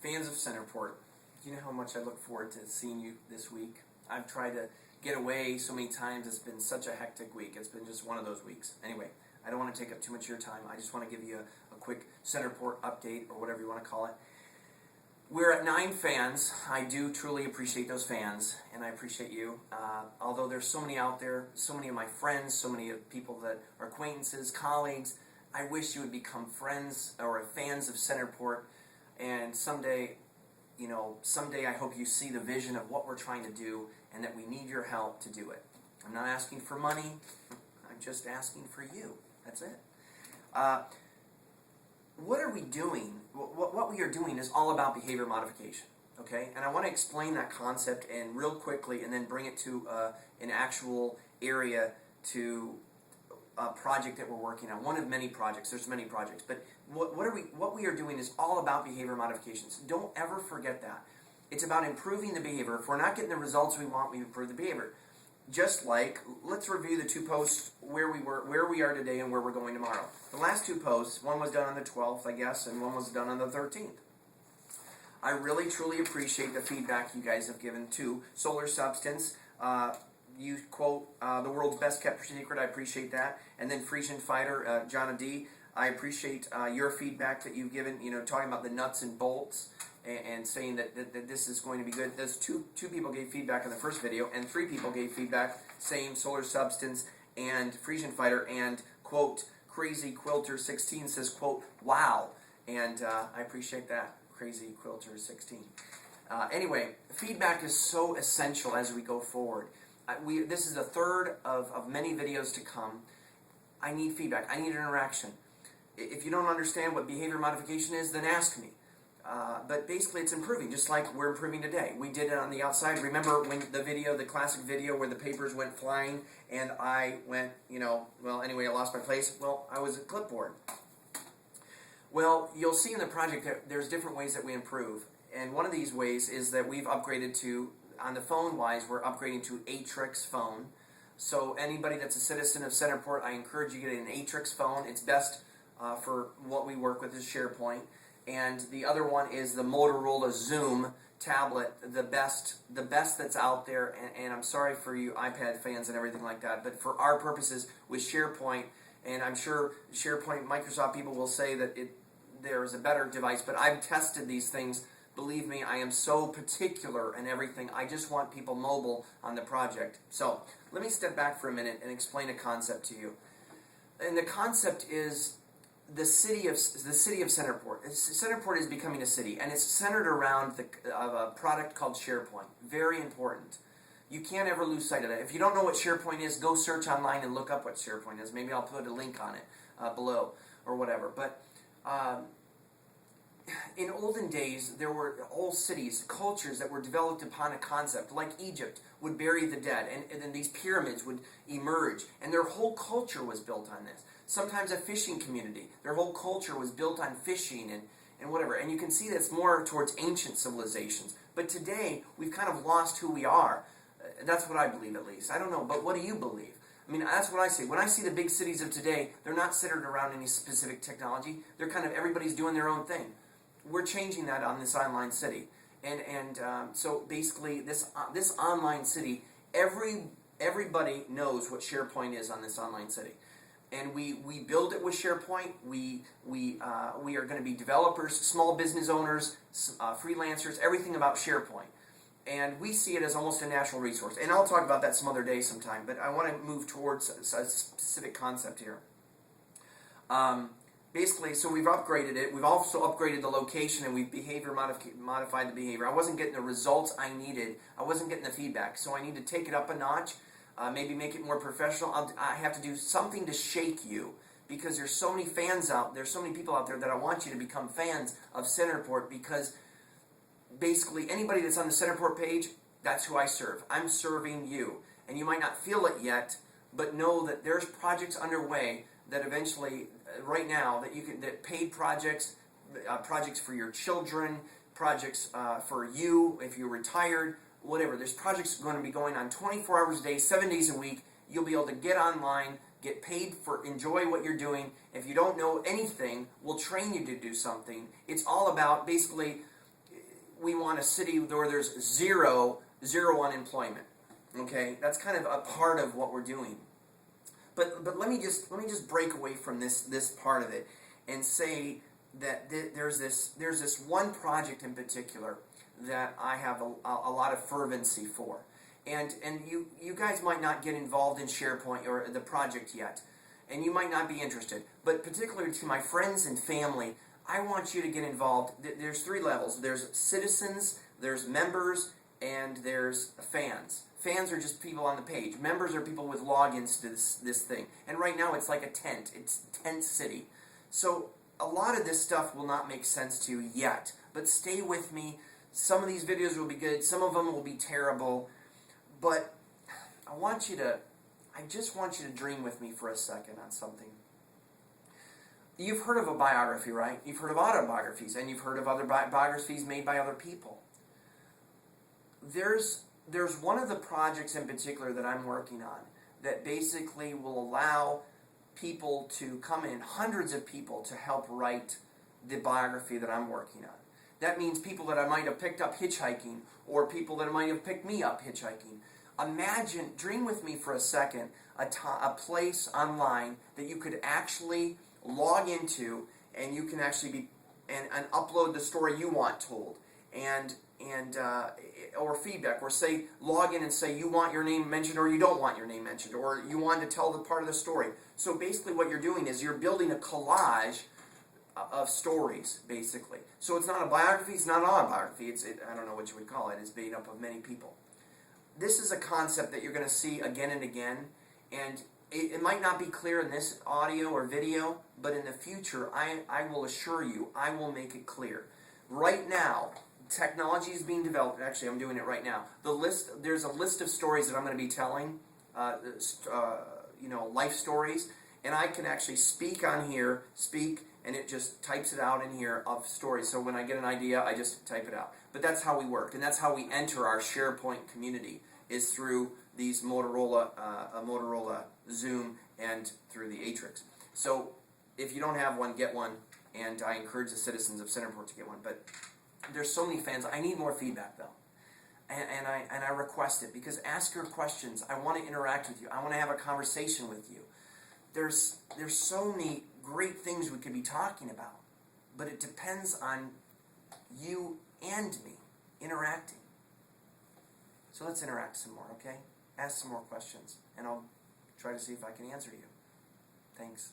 Fans of CentrePort, you know how much I look forward to seeing you this week. I've tried to get away so many times. It's been such a hectic week. It's been just one of those weeks. Anyway, I don't want to take up too much of your time. I just want to give you a quick CentrePort update, or whatever you want to call it. We're at 9 fans. I do truly appreciate those fans, and I appreciate you. Although there's so many out there, so many of my friends, so many of people that are acquaintances, colleagues, I wish you would become friends or fans of CentrePort. And someday I hope you see the vision of what we're trying to do, and that we need your help to do it. I'm not asking for money. I'm just asking for you. That's it. What are we doing? What we are doing is all about behavior modification. Okay? And I want to explain that concept and real quickly, and then bring it to an actual area, to a project that we're working on. One of many projects. There's many projects, but what we are doing is all about behavior modifications. Don't ever forget that. It's about improving the behavior. If we're not getting the results we want, we improve the behavior. Just like, let's review the 2 posts where we are today, and where we're going tomorrow. The last 2 posts, one was done on the 12th, I guess, and one was done on the 13th. I really truly appreciate the feedback you guys have given to Solar Substance. You quote the world's best kept secret. I appreciate that. And then Frisian Fighter, John D. I appreciate your feedback that you've given. Talking about the nuts and bolts, and saying that this is going to be good. There's two people gave feedback in the first video, and 3 people gave feedback saying Solar Substance and Frisian Fighter, and quote Crazy Quilter 16 says quote wow, and I appreciate that. Crazy Quilter 16. Anyway, feedback is so essential as we go forward. This is the 3rd of many videos to come. I need feedback. I need interaction. If you don't understand what behavior modification is, then ask me. But basically, it's improving, just like we're improving today. We did it on the outside. Remember when the classic video where the papers went flying, and I went, anyway, I lost my place? Well, I was a clipboard. Well, you'll see in the project that there's different ways that we improve. And one of these ways is that we've upgraded to, on the phone-wise, we're upgrading to Atrix phone. So anybody that's a citizen of CentrePort, I encourage you to get an Atrix phone. It's best for what we work with is SharePoint. And the other one is the Motorola Xoom tablet, the best that's out there. And I'm sorry for you iPad fans and everything like that, but for our purposes with SharePoint, and I'm sure SharePoint Microsoft people will say that there is a better device, but I've tested these things. Believe me, I am so particular in everything. I just want people mobile on the project. So let me step back for a minute and explain a concept to you. And the concept is the city of CentrePort. CentrePort is becoming a city, and it's centered around a product called SharePoint. Very important. You can't ever lose sight of that. If you don't know what SharePoint is, go search online and look up what SharePoint is. Maybe I'll put a link on it below or whatever. But in olden days, there were whole cities, cultures that were developed upon a concept, like Egypt would bury the dead, and then these pyramids would emerge, and their whole culture was built on this. Sometimes a fishing community, their whole culture was built on fishing and whatever, and you can see that's more towards ancient civilizations. But today, we've kind of lost who we are. That's what I believe, at least. I don't know, but what do you believe? I mean, that's what I see. When I see the big cities of today, they're not centered around any specific technology. They're kind of, everybody's doing their own thing. We're changing that on this online city, and so basically this online city, everybody knows what SharePoint is on this online city, and we build it with SharePoint. We are going to be developers, small business owners, freelancers, everything about SharePoint, and we see it as almost a natural resource. And I'll talk about that some other day sometime. But I want to move towards a specific concept here. Basically, so we've upgraded it. We've also upgraded the location, and we've modified the behavior. I wasn't getting the results I needed. I wasn't getting the feedback. So I need to take it up a notch, maybe make it more professional. I have to do something to shake you, because there's so many fans out there, so many people out there that I want you to become fans of CentrePort, because basically anybody that's on the CentrePort page, that's who I serve. I'm serving you. And you might not feel it yet, but know that there's projects underway that eventually, right now, that paid projects, projects for your children, projects for you if you're retired, whatever. There's projects going to be going on 24 hours a day, 7 days a week. You'll be able to get online, get paid for, enjoy what you're doing. If you don't know anything, we'll train you to do something. It's all about, basically, we want a city where there's zero unemployment. Okay, that's kind of a part of what we're doing. But let me just break away from this part of it and say that there's this one project in particular that I have a lot of fervency for, and you guys might not get involved in SharePoint or the project yet, and you might not be interested. But particularly to my friends and family, I want you to get involved. There's 3 levels. There's citizens, there's members, and there's fans. Fans are just people on the page. Members are people with logins to this thing. And right now it's like a tent. It's tent city. So a lot of this stuff will not make sense to you yet. But stay with me. Some of these videos will be good. Some of them will be terrible. But I just want you to dream with me for a second on something. You've heard of a biography, right? You've heard of autobiographies, and you've heard of other biographies made by other people. There's one of the projects in particular that I'm working on that basically will allow people to come in, hundreds of people, to help write the biography that I'm working on. That means people that I might have picked up hitchhiking, or people that might have picked me up hitchhiking. Imagine, dream with me for a second, a place online that you could actually log into, and you can actually be and upload the story you want told, and or feedback, or say log in and say you want your name mentioned or you don't want your name mentioned, or you want to tell the part of the story. So basically what you're doing is you're building a collage of stories, basically. So it's not a biography, it's not an autobiography, I don't know what you would call it. It's made up of many people. This is a concept that you're going to see again and again, and it might not be clear in this audio or video, but in the future, I will assure you, I will make it clear. Right now, technology is being developed. Actually, I'm doing it right now. There's a list of stories that I'm going to be telling, life stories, and I can actually speak on here, and it just types it out in here of stories. So when I get an idea, I just type it out. But that's how we work, and that's how we enter our SharePoint community, is through these Motorola Xoom and through the Atrix. So if you don't have one, get one, and I encourage the citizens of CentrePort to get one. But there's so many fans. I need more feedback, though, and I request it, because ask your questions. I want to interact with you. I want to have a conversation with you. There's so many great things we could be talking about, but it depends on you and me interacting. So let's interact some more, okay? Ask some more questions, and I'll try to see if I can answer you. Thanks.